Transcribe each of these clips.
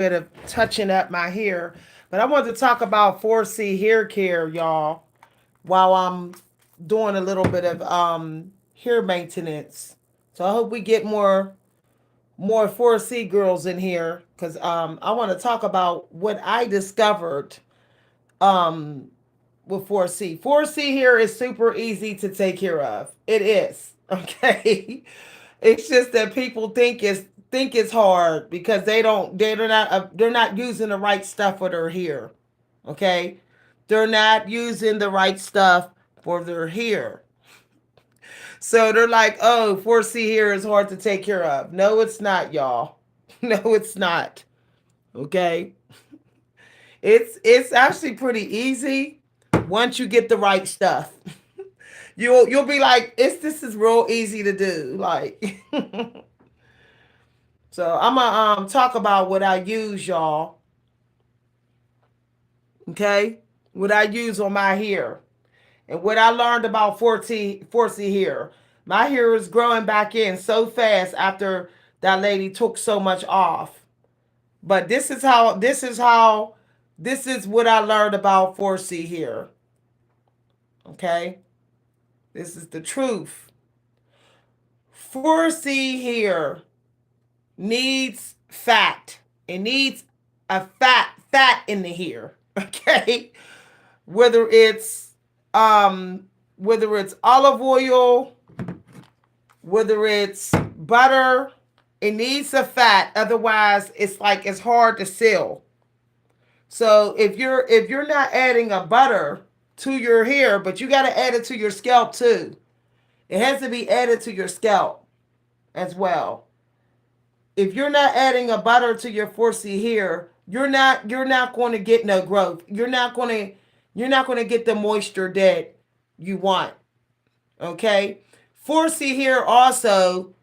bit of touching up my hair. But I wanted to talk about 4C hair care, y'all, while I'm doing a little bit of hair maintenance. So I hope we get more 4C girls in here because I want to talk about what I discovered um, with 4C. 4C here is super easy to take care of. It is. Okay. It's just that people think it's hard because they're not using the right stuff for their hair. Okay? They're not using the right stuff for their hair. So they're like, "Oh, 4C hair is hard to take care of." No, it's not, y'all. No, it's not. Okay? It's actually pretty easy once you get the right stuff. You'll be like, "It's this is real easy to do." Like so I'm gonna talk about what I use, y'all. Okay, what I use on my hair and what I learned about 4C hair. My hair is growing back in so fast after that lady took so much off. But this is what I learned about 4C hair. Okay, this is the truth. 4C hair needs fat. It needs a fat in the hair. Okay, whether it's um whether it's olive oil, whether it's butter, it needs a fat. Otherwise, it's hard to seal. So if you're not adding a butter to your hair, but you got to add it to your scalp too. It has to be added to your scalp as well. If you're not adding a butter to your 4C hair, you're not going to get no growth. You're not going to get the moisture that you want. Okay? 4C hair also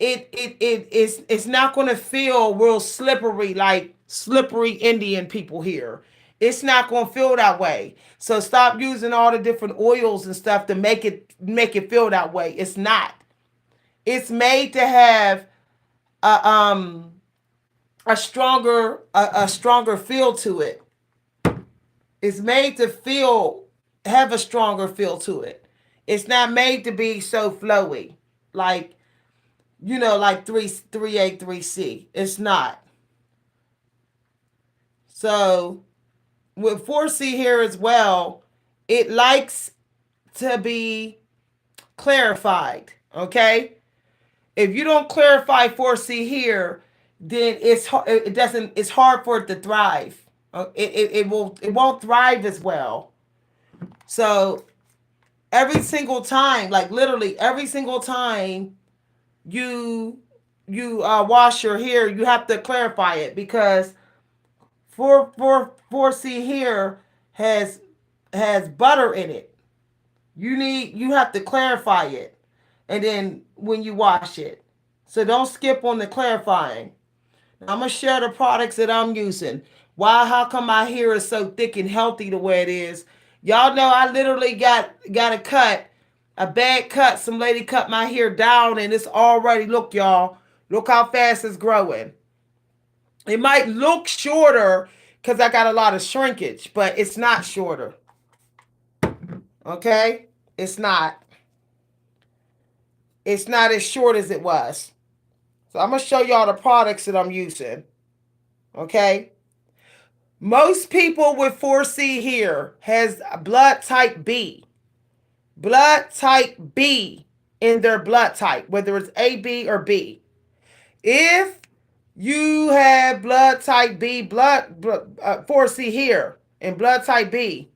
it's not going to feel real slippery like slippery Indian people here. It's not going to feel that way. So stop using all the different oils and stuff to make it feel that way. It's not. It's made to have a a stronger feel to it. It's made to feel have a stronger feel to it. It's not made to be so flowy like like 3A 3C. It's not. So with 4C here as well, it likes to be clarified. Okay, if you don't clarify 4C here, then it doesn't it's hard for it to thrive. It won't thrive as well. So every single time, like literally every single time you wash your hair, you have to clarify it because 4C here has butter in it. You have to clarify it, and then when you wash it, so don't skip on the clarifying. I'm gonna share the products that I'm using. Why? How come my hair is so thick and healthy the way it is? Y'all know I literally got a bad cut. Some lady cut my hair down, and it's already look how fast it's growing. It might look shorter because I got a lot of shrinkage, but it's not shorter. Okay, it's not. It's not as short as it was. So I'm gonna show y'all the products that I'm using. Okay. Most people with 4C here has blood type B. Blood type B in their blood type, whether it's A, B, or B. If you have blood type B, 4C here, and blood type B,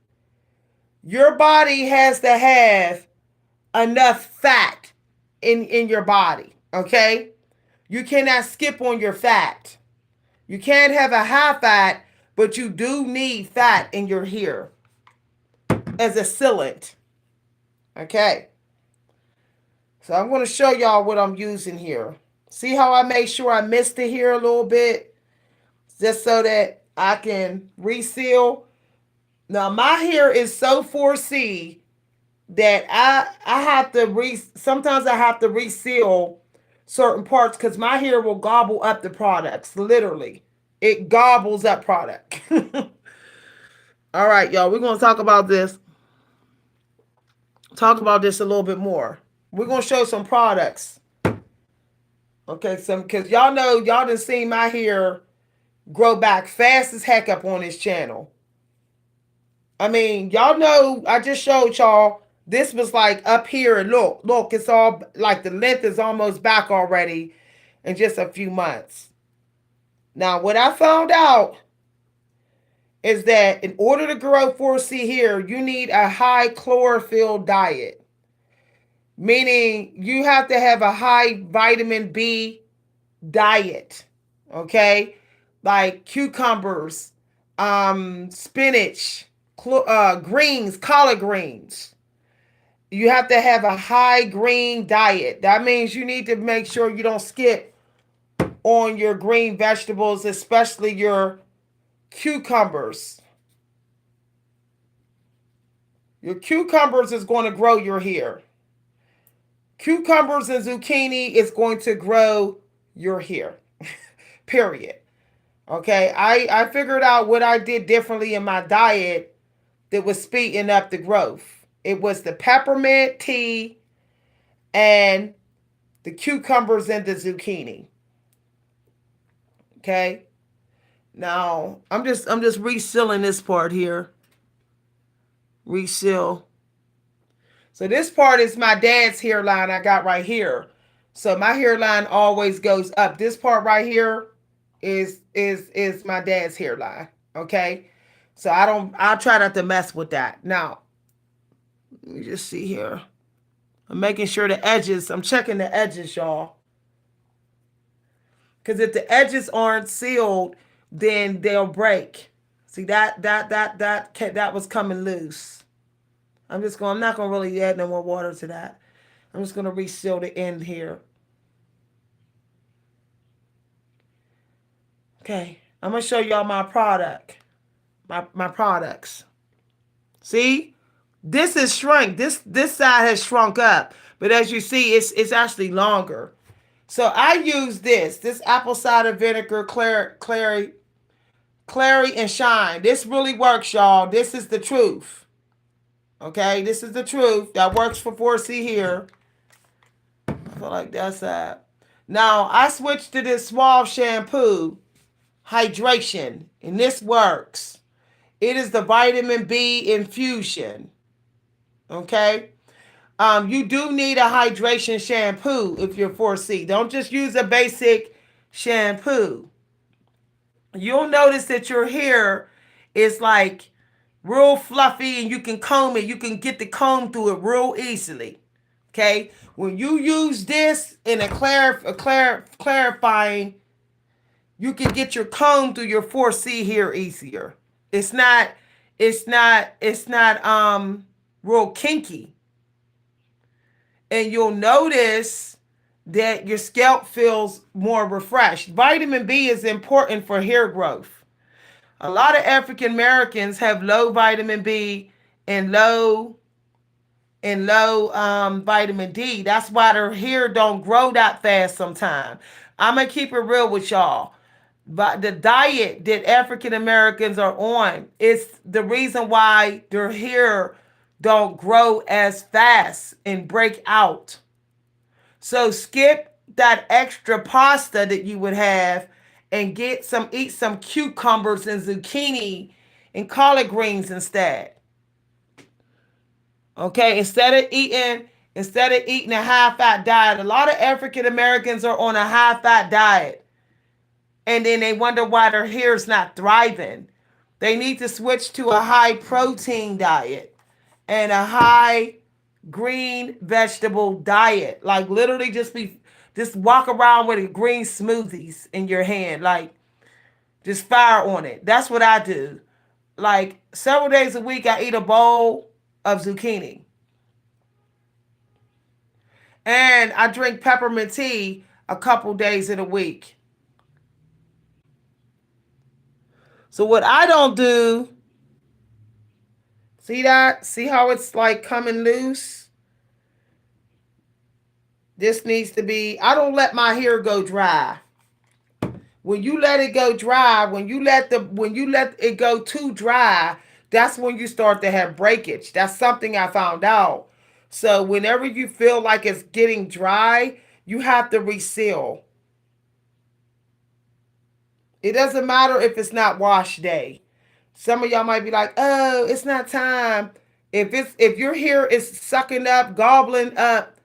your body has to have enough fat in your body. Okay? You cannot skip on your fat. You can't have a high fat, but you do need fat in your hair as a sealant. Okay. So I'm going to show y'all what I'm using here. See how I made sure I missed it here a little bit? Just so that I can reseal. Now my hair is so 4C that I have to sometimes I have to reseal certain parts because my hair will gobble up the products, literally. It gobbles up product. All right, y'all. We're gonna talk about this. Talk about this a little bit more. We're gonna show some products. Okay, some because y'all know y'all done seen my hair grow back fast as heck up on this channel. I mean, y'all know I just showed y'all this was like up here and look, it's all like the length is almost back already in just a few months. Now, what I found out is that in order to grow 4C here, you need a high chlorophyll diet, meaning you have to have a high vitamin B diet, okay? Like cucumbers, spinach, greens, collard greens. You have to have a high green diet. That means you need to make sure you don't skip on your green vegetables, especially your cucumbers. Your cucumbers is going to grow your hair. Cucumbers and zucchini is going to grow your hair. Period. Okay, I figured out what I did differently in my diet that was speeding up the growth. It was the peppermint tea and the cucumbers and the zucchini. Okay. Now I'm just resealing this part here. Reseal. So this part is my dad's hairline I got right here. So my hairline always goes up. This part right here is my dad's hairline. Okay. So I'll try not to mess with that. Now, let me just see here. I'm making sure the edges, I'm checking the edges, y'all. Because if the edges aren't sealed, then they'll break. See that was coming loose. I'm not gonna really add no more water to that. I'm just gonna reseal the end here. Okay, I'm gonna show y'all my product. My products. See? This is shrunk. This side has shrunk up. But as you see, it's actually longer. So I use this apple cider vinegar clary and shine. This really works, y'all. This is the truth. Okay, this is the truth. That works for 4C here. I feel like that's that. Now I switched to this Suave shampoo hydration, and this works. It is the vitamin B infusion. Okay. You do need a hydration shampoo if you're 4C. Don't just use a basic shampoo. You'll notice that your hair is like real fluffy and you can comb it. You can get the comb through it real easily. Okay? When you use this in a clarifying, you can get your comb through your 4C hair easier. It's not real kinky. And you'll notice that your scalp feels more refreshed. Vitamin B is important for hair growth. A lot of African Americans have low vitamin B and low vitamin D. That's why their hair don't grow that fast sometimes. I'm gonna keep it real with y'all. But the diet that African Americans are on is the reason why their hair don't grow as fast and break out. So skip that extra pasta that you would have and eat some cucumbers and zucchini and collard greens instead. Okay, instead of eating a high fat diet, a lot of African Americans are on a high fat diet. And then they wonder why their hair is not thriving. They need to switch to a high protein diet and a high green vegetable diet. Like literally just walk around with green smoothies in your hand. Like just fire on it. That's what I do. Like several days a week I eat a bowl of zucchini. And I drink peppermint tea a couple days in a week. So what I don't do, see that? See how it's like coming loose? This needs to be, I don't let my hair go dry. When you let it go dry, when you let it go too dry, that's when you start to have breakage. That's something I found out. So whenever you feel like it's getting dry, you have to reseal. It doesn't matter if it's not wash day. Some of y'all might be like, "Oh, it's not time." If your hair is sucking up, gobbling up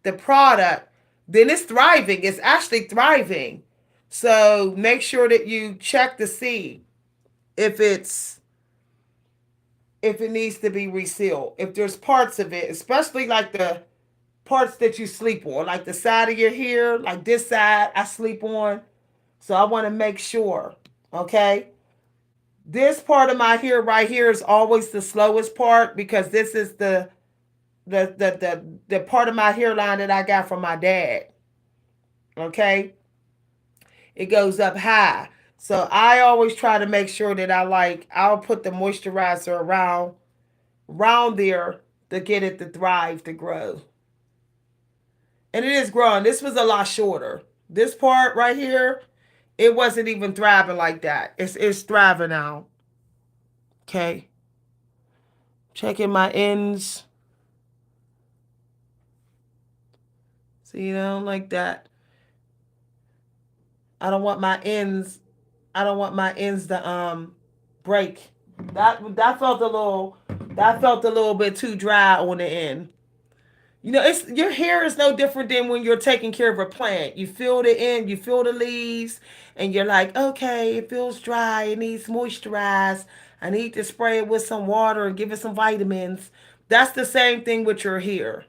the product, then it's thriving. It's actually thriving. So make sure that you check to see if it's if it needs to be resealed. If there's parts of it, especially like the parts that you sleep on, like the side of your hair, like this side I sleep on. So I want to make sure, okay? This part of my hair right here is always the slowest part because this is the part of my hairline that I got from my dad. Okay? It goes up high. So I always try to make sure that I'll put the moisturizer around there to get it to thrive, to grow. And it is growing. This was a lot shorter. This part right here, it wasn't even thriving like that. It's thriving now. Okay. Checking my ends. See, you know, like that. I don't want my ends. I don't want my ends to break. That felt a little. That felt a little bit too dry on the end. You know, it's your hair is no different than when you're taking care of a plant. You feel the end, you feel the leaves, and you're like, okay, it feels dry. It needs moisturized. I need to spray it with some water and give it some vitamins. That's the same thing with your hair.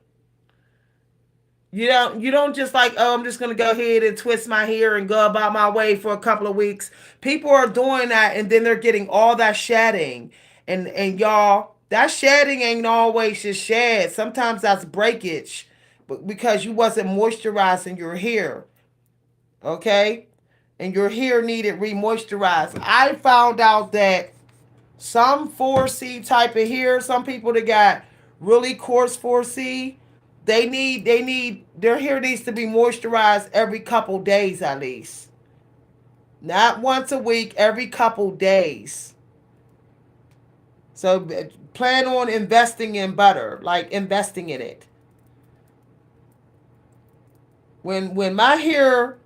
You don't just like, oh, I'm just gonna go ahead and twist my hair and go about my way for a couple of weeks. People are doing that and then they're getting all that shedding. And y'all, that shedding ain't always just shed. Sometimes that's breakage. But because you wasn't moisturizing your hair. Okay? And your hair needed re-moisturized. I found out that some 4C type of hair, some people that got really coarse 4C, they need their hair needs to be moisturized every couple days at least. Not once a week, every couple days. So plan on investing in butter, like investing in it. When my hair,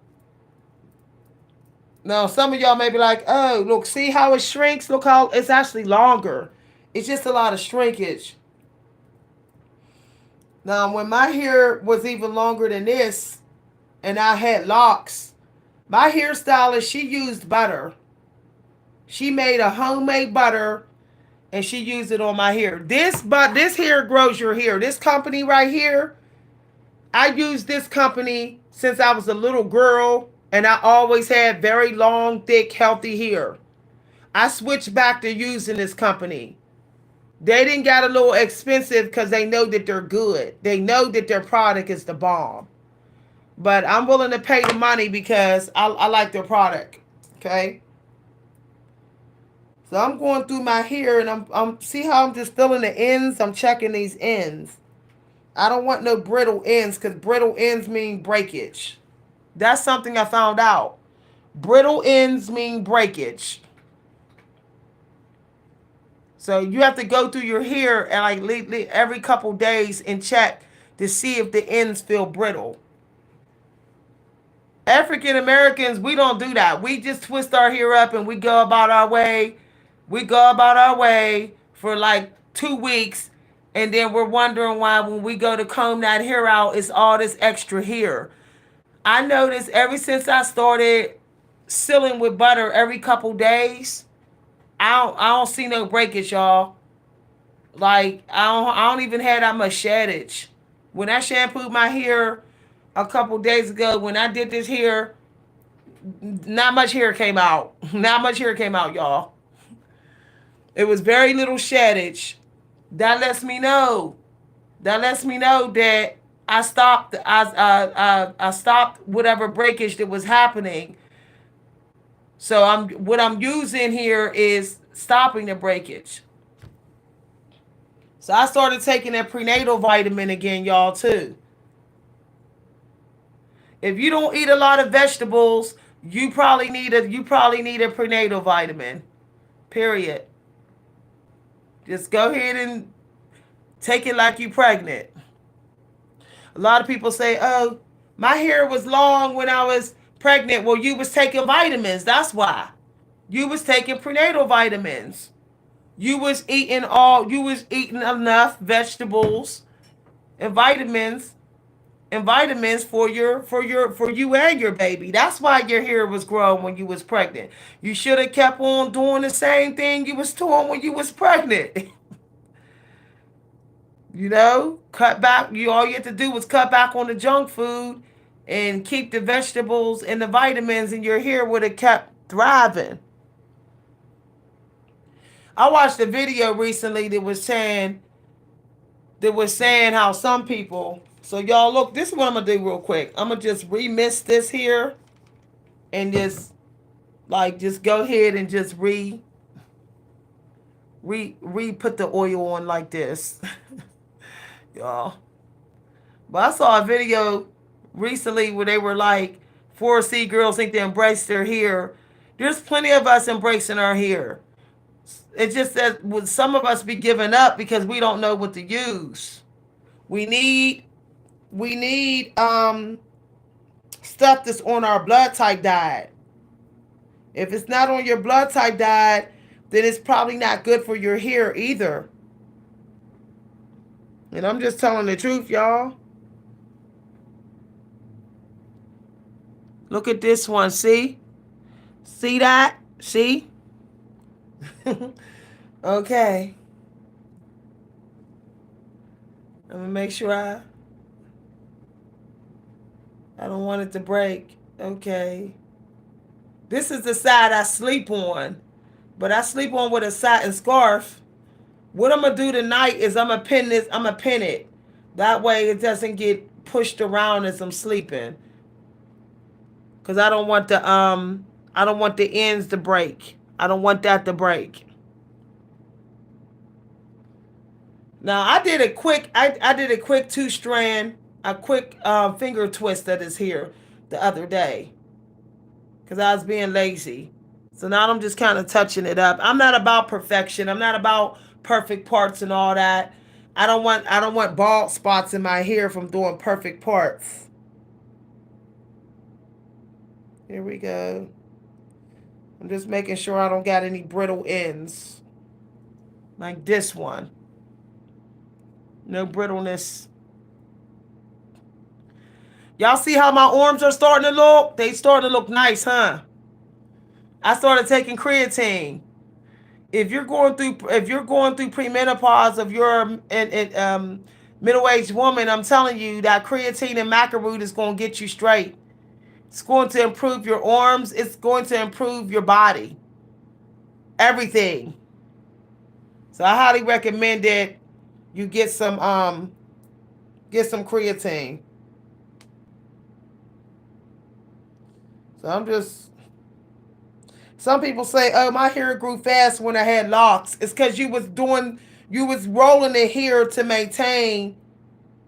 now some of y'all may be like, oh, look, see how it shrinks? Look how it's actually longer. It's just a lot of shrinkage. Now, when my hair was even longer than this and I had locks, my hairstylist, she used butter. She made a homemade butter and she used it on my hair. This hair grows your hair. This company right here, I used this company since I was a little girl and I always had very long, thick, healthy hair. I switched back to using this company. They didn't got a little expensive because they know that they're good. They know that their product is the bomb. But I'm willing to pay the money because I like their product. Okay. So I'm going through my hair and I'm see how I'm just filling the ends. I'm checking these ends. I don't want no brittle ends because brittle ends mean breakage. That's something I found out. Brittle ends mean breakage. So you have to go through your hair and like every couple days and check to see if the ends feel brittle. African Americans, we don't do that. We just twist our hair up and we go about our way. We go about our way for like 2 weeks, and then we're wondering why when we go to comb that hair out, it's all this extra hair. I noticed ever since I started sealing with butter every couple days, I don't see no breakage, y'all. Like I don't even have that much sheddage. When I shampooed my hair a couple days ago, when I did this hair, not much hair came out. Not much hair came out, y'all. It was very little sheddage. That lets me know. That lets me know that I stopped. I stopped whatever breakage that was happening. So what I'm using here is stopping the breakage. So I started taking that prenatal vitamin again, y'all, too. If you don't eat a lot of vegetables, you probably need a prenatal vitamin. Period. Just go ahead and take it like you pregnant. A lot of people say, "Oh, my hair was long when I was pregnant." Well, you was taking vitamins. That's why. You was taking prenatal vitamins. You was eating enough vegetables and vitamins for you and your baby. That's why your hair was growing when you was pregnant. You should have kept on doing the same thing you was doing when you was pregnant. Cut back. All you have to do was cut back on the junk food and keep the vegetables and the vitamins, and your hair would have kept thriving. I watched a video recently that was saying how some people. So y'all look, this is what I'm gonna do real quick. I'm gonna just remix this here and just go ahead and just re put the oil on like this. Y'all. But I saw a video recently where they were like, 4C girls think they embrace their hair. There's plenty of us embracing our hair. It's just that with some of us be giving up because we don't know what to use. We need we need stuff that's on our blood type diet. If it's not on your blood type diet, then it's probably not good for your hair either. And I'm just telling the truth, y'all. Look at this one. See that? See? Okay. I'm gonna make sure I don't want it to break. Okay. This is the side I sleep on. But I sleep on with a satin scarf. What I'm gonna do tonight is I'm gonna pin it. That way it doesn't get pushed around as I'm sleeping. Cause I don't want the ends to break. I don't want that to break. Now I did a quick 2 strand, a quick finger twist that is here the other day because I was being lazy. So now I'm just kind of touching it up. I'm not about perfection. I'm not about perfect parts and all that. I don't want bald spots in my hair from doing perfect parts. Here we go. I'm just making sure I don't got any brittle ends like this one. No brittleness. Y'all see how my arms are starting to look? They starting to look nice, huh? I started taking creatine. If you're going through premenopause of your middle-aged woman, I'm telling you that creatine and macaroot is going to get you straight. It's going to improve your arms. It's going to improve your body. Everything. So I highly recommend that you get some creatine. So I'm just. Some people say, "Oh, my hair grew fast when I had locks." It's because you was rolling the hair to maintain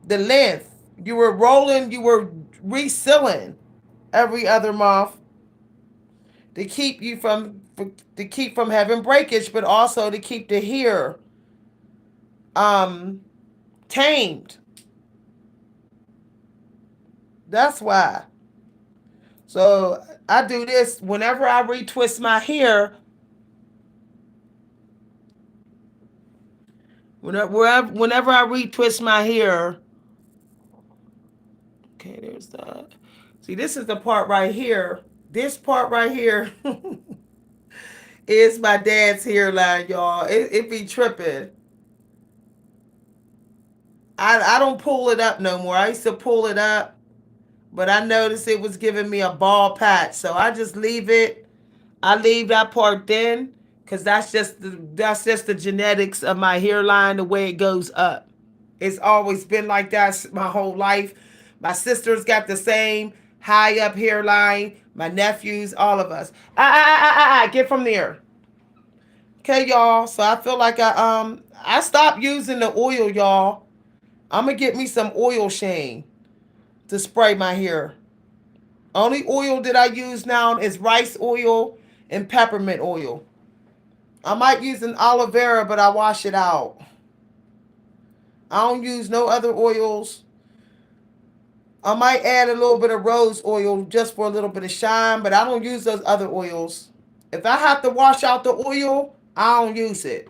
the length. You were resealing every other month to keep from having breakage, but also to keep the hair um tamed. That's why. So I do this whenever I retwist my hair. Whenever I retwist my hair. Okay, there's that. See, this is the part right here. This part right here is my dad's hairline, y'all. It be tripping. I don't pull it up no more. I used to pull it up, but I noticed it was giving me a bald patch, so I just leave it. I leave that part then, cause that's just the genetics of my hairline, the way it goes up. It's always been like that my whole life. My sister's got the same high up hairline. My nephews, all of us. Get from there. Okay, y'all. So I feel like I stopped using the oil, y'all. I'm gonna get me some oil sheen to spray my hair. Only oil that I use now is rice oil and peppermint oil. I might use an aloe vera, but I wash it out. I don't use no other oils. I might add a little bit of rose oil just for a little bit of shine, but I don't use those other oils. If I have to wash out the oil, I don't use it.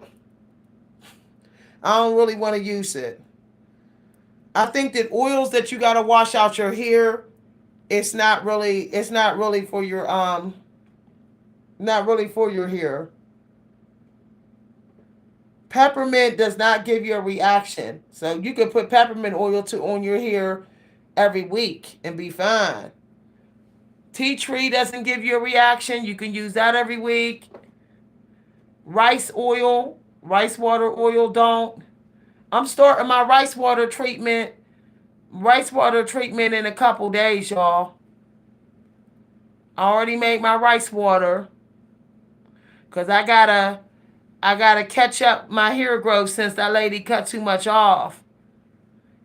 I don't really want to use it. I think that oils that you gotta wash out your hair, it's not really for your not really for your hair. Peppermint does not give you a reaction. So you can put peppermint oil to on your hair every week and be fine. Tea tree doesn't give you a reaction. You can use that every week. Rice oil, rice water oil don't. I'm starting my rice water treatment in a couple days, y'all. I already made my rice water because I gotta catch up my hair growth since that lady cut too much off.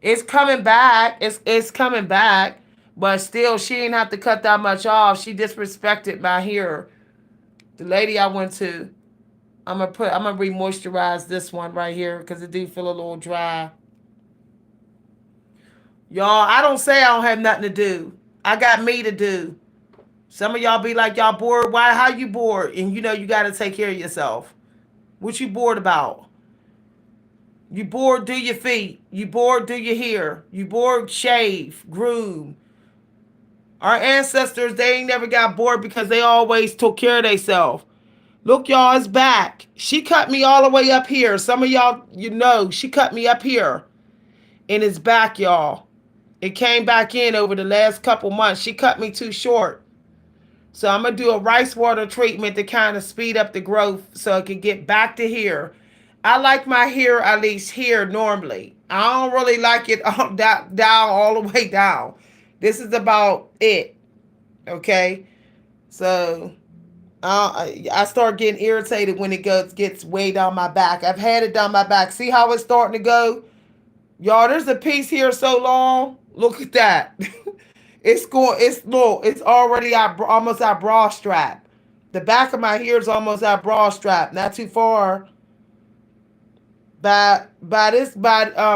It's coming back. It's coming back, but still, she didn't have to cut that much off. She disrespected my hair. The lady I went to, I'm gonna re-moisturize this one right here because it do feel a little dry. Y'all, I don't say I don't have nothing to do. I got me to do. Some of y'all be like, y'all bored. Why? How you bored? And you know you got to take care of yourself. What you bored about? You bored, do your feet. You bored, do your hair. You bored, shave, groom. Our ancestors, they ain't never got bored because they always took care of themselves. Look, y'all, it's back. She cut me all the way up here. Some of y'all, you know, she cut me up here. And it's back, y'all. It came back in over the last couple months. She cut me too short. So I'm going to do a rice water treatment to kind of speed up the growth so it can get back to here. I like my hair at least here normally. I don't really like it all down all the way down. This is about it. Okay? So I start getting irritated when it gets way down my back. I've had it down my back. See how it's starting to go? Y'all, there's a piece here so long. Look at that. It's already almost at bra strap. The back of my hair is almost at bra strap. Not too far. By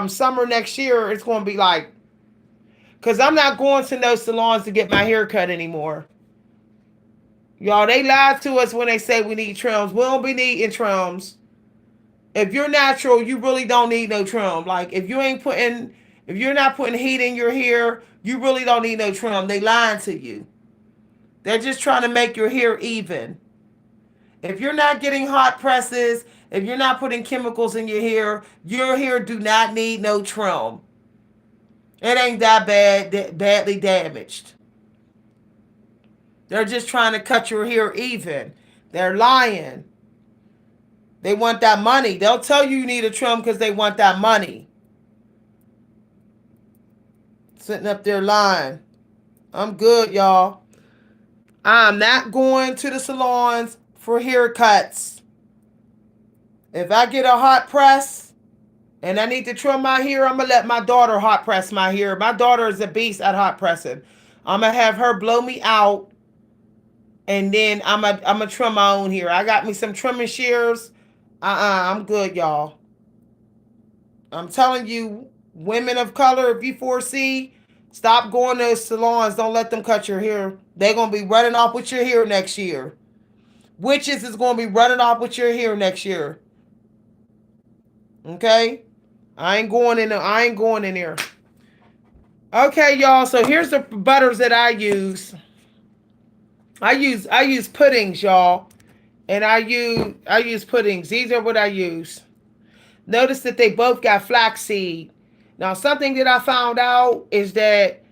summer next year, it's gonna be like, cause I'm not going to no salons to get my hair cut anymore. Y'all, they lied to us when they say we need trims. We don't be needing trims. If you're natural, you really don't need no trim. Like if you're not putting heat in your hair, you really don't need no trim. They lying to you. They're just trying to make your hair even. If you're not getting hot presses, if you're not putting chemicals in your hair do not need no trim. It ain't that badly damaged. They're just trying to cut your hair even. They're lying. They want that money. They'll tell you need a trim because they want that money. Sitting up there lying. I'm good, y'all. I'm not going to the salons for haircuts. If I get a hot press and I need to trim my hair, I'm going to let my daughter hot press my hair. My daughter is a beast at hot pressing. I'm going to have her blow me out, and then I'm going to trim my own hair. I got me some trimming shears. I'm good, y'all. I'm telling you, women of color, if you foresee, stop going to salons. Don't let them cut your hair. They're going to be running off with your hair next year. Witches is going to be running off with your hair next year. Okay? I ain't going in there. Okay, y'all. So here's the butters that I use. I use puddings, y'all. And I use puddings. These are what I use. Notice that they both got flaxseed. Now, something that I found out is that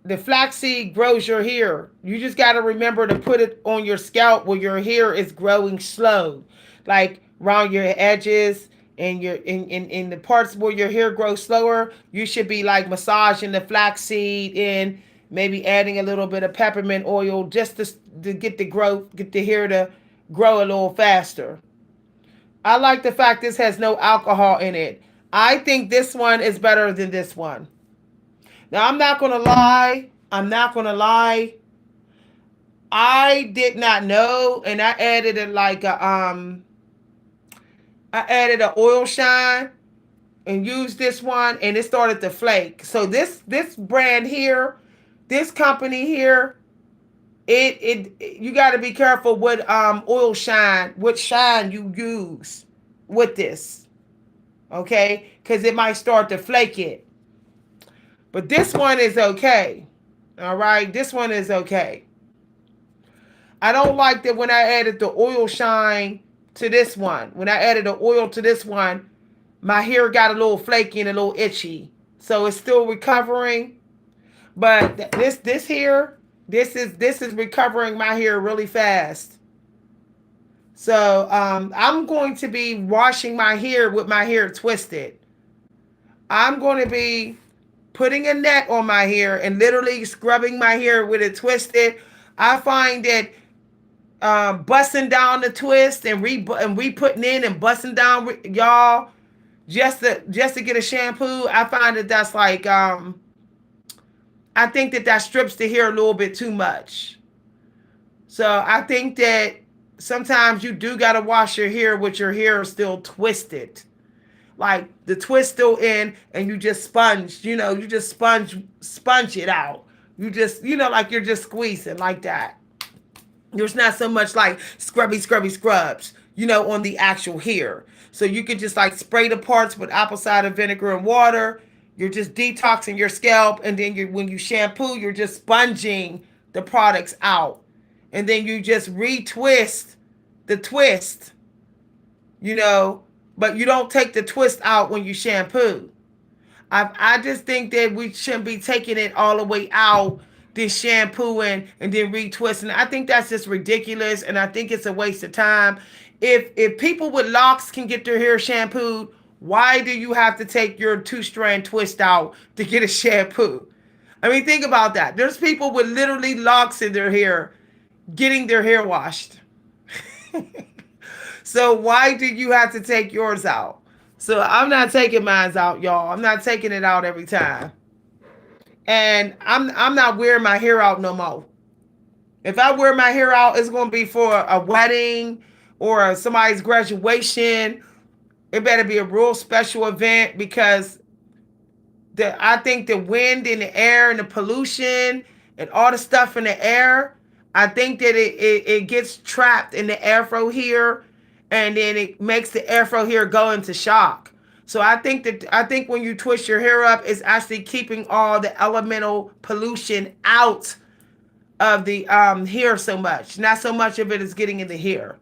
the flaxseed grows your hair. You just got to remember to put it on your scalp where your hair is growing slow. Like around your edges and in the parts where your hair grows slower, you should be like massaging the flaxseed in, maybe adding a little bit of peppermint oil just to get the hair to grow a little faster. I like the fact this has no alcohol in it. I think this one is better than this one. Now, I'm not going to lie. I'm not gonna lie, I did not know, and I added a like a I added an oil shine and used this one, and it started to flake. So this brand here, this company here, it you got to be careful with oil shine, what shine you use with this, okay? Because it might start to flake it. But this one is okay. All right, this one is okay. I don't like that when I added the oil shine to this one. When I added the oil to this one, my hair got a little flaky and a little itchy. So it's still recovering. But this here, this is recovering my hair really fast. So I'm going to be washing my hair with my hair twisted. I'm going to be putting a net on my hair and literally scrubbing my hair with it twisted. I find that busting down the twist and re putting in and busting down, y'all, just to get a shampoo. I find that that's like I think that that strips the hair a little bit too much. So I think that sometimes you do gotta wash your hair with your hair still twisted, like the twist still in, and you just sponge. You just sponge it out. You just like you're just squeezing like that. There's not so much like scrubs, on the actual hair. So you could just like spray the parts with apple cider vinegar and water. You're just detoxing your scalp, and then when you shampoo, you're just sponging the products out, and then you just retwist the twist, you know, but you don't take the twist out when you shampoo. I just think that we shouldn't be taking it all the way out, then shampooing and then retwisting. I think that's just ridiculous, and I think it's a waste of time. If people with locks can get their hair shampooed, why do you have to take your 2-strand twist out to get a shampoo? I mean, think about that. There's people with literally locks in their hair getting their hair washed. So why do you have to take yours out? So I'm not taking mine out, y'all. I'm not taking it out every time. And I'm not wearing my hair out no more. If I wear my hair out, it's going to be for a wedding or somebody's graduation. It better be a real special event, because I think the wind and the air and the pollution and all the stuff in the air, I think that it gets trapped in the airflow here, and then it makes the airflow here go into shock. So I think when you twist your hair up, it's actually keeping all the elemental pollution out of the hair so much. Not so much of it is getting in the hair.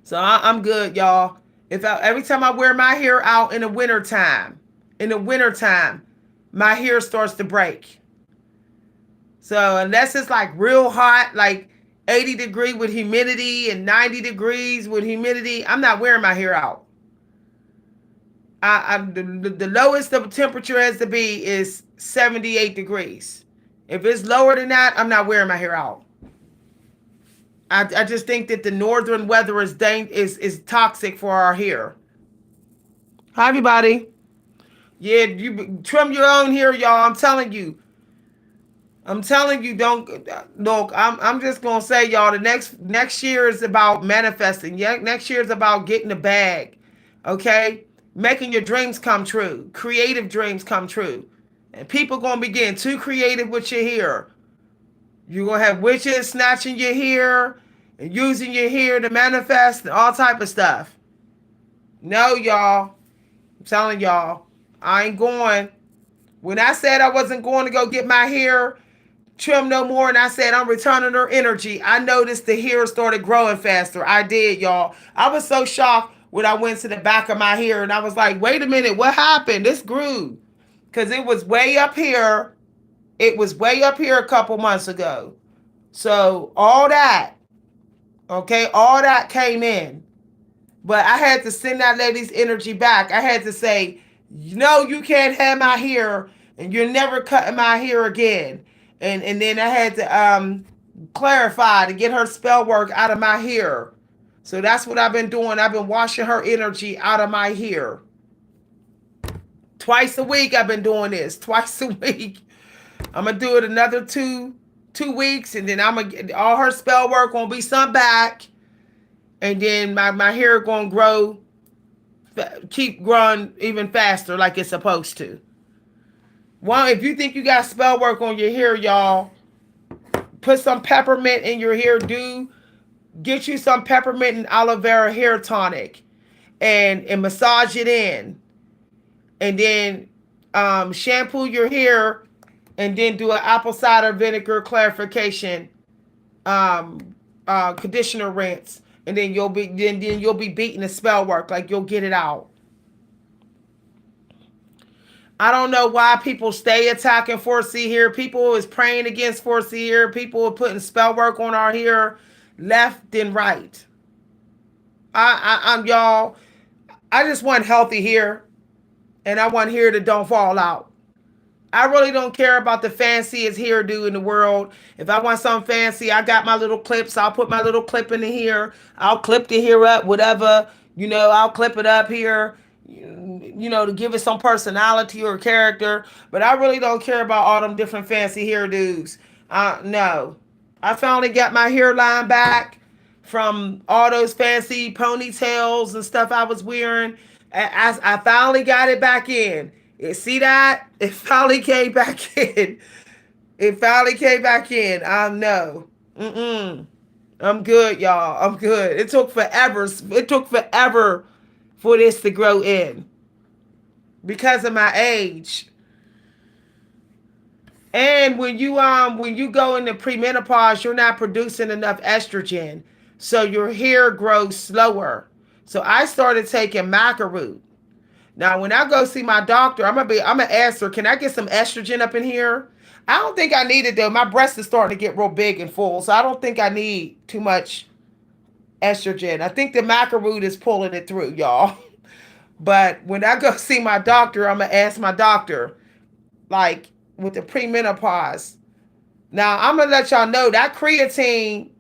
So I'm good, y'all. Every time I wear my hair out in the wintertime, my hair starts to break. So unless it's like real hot, like 80 degrees with humidity and 90 degrees with humidity, I'm not wearing my hair out. The lowest the temperature has to be is 78 degrees. If it's lower than that, I'm not wearing my hair out. I just think that the northern weather is toxic for our hair. Hi, everybody. Yeah, you trim your own hair, y'all. I'm telling you. Don't look. I'm just gonna say, y'all. The next year is about manifesting. Yeah, next year is about getting the bag. Okay, making your dreams come true, creative dreams come true, and people gonna be getting too creative with your hair. You're gonna have witches snatching your hair and using your hair to manifest and all type of stuff. No, y'all. I'm telling y'all, I ain't going. When I said I wasn't going to go get my hair trimmed no more, and I said I'm returning her energy, I noticed the hair started growing faster. I did, y'all. I was so shocked when I went to the back of my hair, and I was like, wait a minute, what happened? This grew. Because it was way up here. It was way up here a couple months ago. So all that, okay, all that came in. But I had to send that lady's energy back. I had to say, no, you can't have my hair, and you're never cutting my hair again. And then I had to clarify to get her spell work out of my hair. So that's what I've been doing. I've been washing her energy out of my hair. Twice a week I've been doing this. Twice a week. I'm gonna do it another 2 weeks, and then I'm gonna get all her spell work gonna be some back, and then my hair gonna grow, keep growing even faster like it's supposed to. Well, if you think you got spell work on your hair, y'all, put some peppermint in your hair. Do get you some peppermint and aloe vera hair tonic, and massage it in, and then shampoo your hair, and then do an apple cider vinegar clarification conditioner rinse, and then you'll be beating the spell work, like you'll get it out. I don't know why people stay attacking 4C here. People is praying against 4C here. People are putting spell work on our hair left and right. I'm y'all. I just want healthy hair, and I want hair that don't fall out. I really don't care about the fanciest hairdo in the world. If I want something fancy, I got my little clips. I'll put my little clip in the hair. I'll clip the hair up, whatever. I'll clip it up here, to give it some personality or character. But I really don't care about all them different fancy hairdos. No. I finally got my hairline back from all those fancy ponytails and stuff I was wearing. I finally got it back in. See that? It finally came back in. It finally came back in. I know. I'm good, y'all. I'm good. It took forever. It took forever for this to grow in because of my age. And when you go into premenopause, you're not producing enough estrogen, so your hair grows slower. So I started taking maca root. Now, when I go see my doctor, I'm gonna ask her, can I get some estrogen up in here? I don't think I need it though. My breast is starting to get real big and full, so I don't think I need too much estrogen. I think the maca root is pulling it through, y'all. But when I go see my doctor, I'm gonna ask my doctor, like with the premenopause. Now, I'm gonna let y'all know that creatine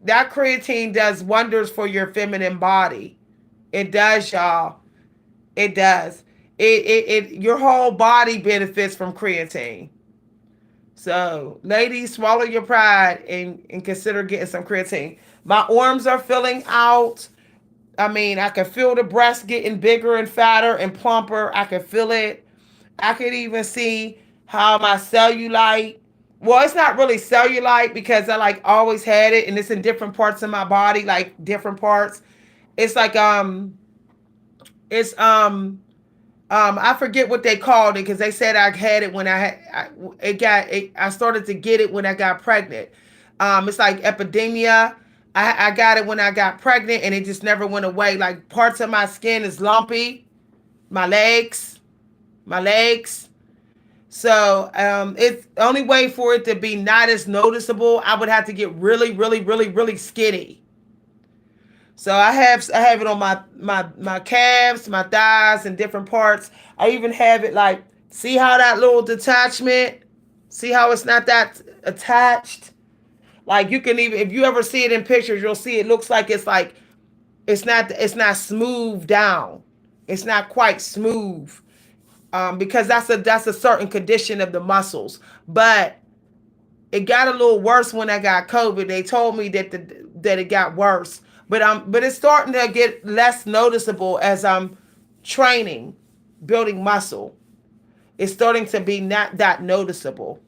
does wonders for your feminine body. It does, y'all. It does. Your whole body benefits from creatine. So, ladies, swallow your pride and consider getting some creatine. My arms are filling out. I mean, I can feel the breast getting bigger and fatter and plumper. I can feel it. I could even see how my cellulite. Well, it's not really cellulite because I like always had it, and it's in different parts of my body, like different parts. It's like it's I forget what they called it because they said I had it when I started to get it when I got pregnant. It's like epidemia. I got it when I got pregnant, and it just never went away. Like parts of my skin is lumpy, my legs. So it's the only way for it to be not as noticeable. I would have to get really, really, really, really skinny. So I have it on my calves, my thighs, and different parts. I even have it like, see how that little detachment, see how it's not that attached. Like you can even, if you ever see it in pictures, you'll see it looks like it's not smooth down. It's not quite smooth. Because that's a certain condition of the muscles. But it got a little worse when I got COVID. They told me that it got worse. But it's starting to get less noticeable as I'm training, building muscle. It's starting to be not that noticeable.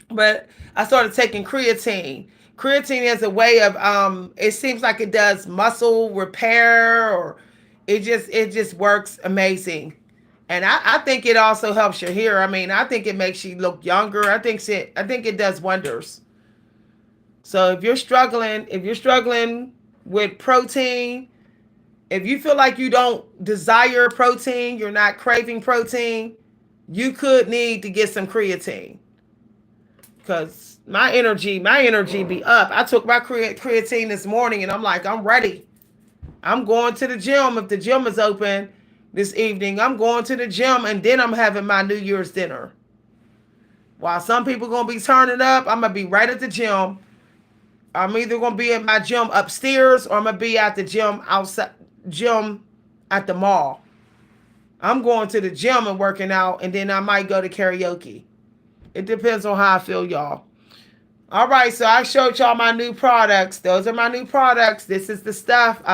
But I started taking creatine. Creatine is a way of it seems like it does muscle repair, or it just works amazing. And I think it also helps your hair. I mean, I think it makes you look younger. I think it does wonders. So if you're struggling with protein, if you feel like you don't desire protein, you're not craving protein, you could need to get some creatine. Because my energy be up. I took my creatine this morning, and I'm like, I'm ready. I'm going to the gym if the gym is open this evening. I'm going to the gym, and then I'm having my New Year's dinner. While some people going to be turning up, I'm going to be right at the gym. I'm either going to be at my gym upstairs, or I'm going to be at the gym at the mall. I'm going to the gym and working out, and then I might go to karaoke. It depends on how I feel, y'all. All right, so I showed y'all my new products. Those are my new products. This is the stuff. I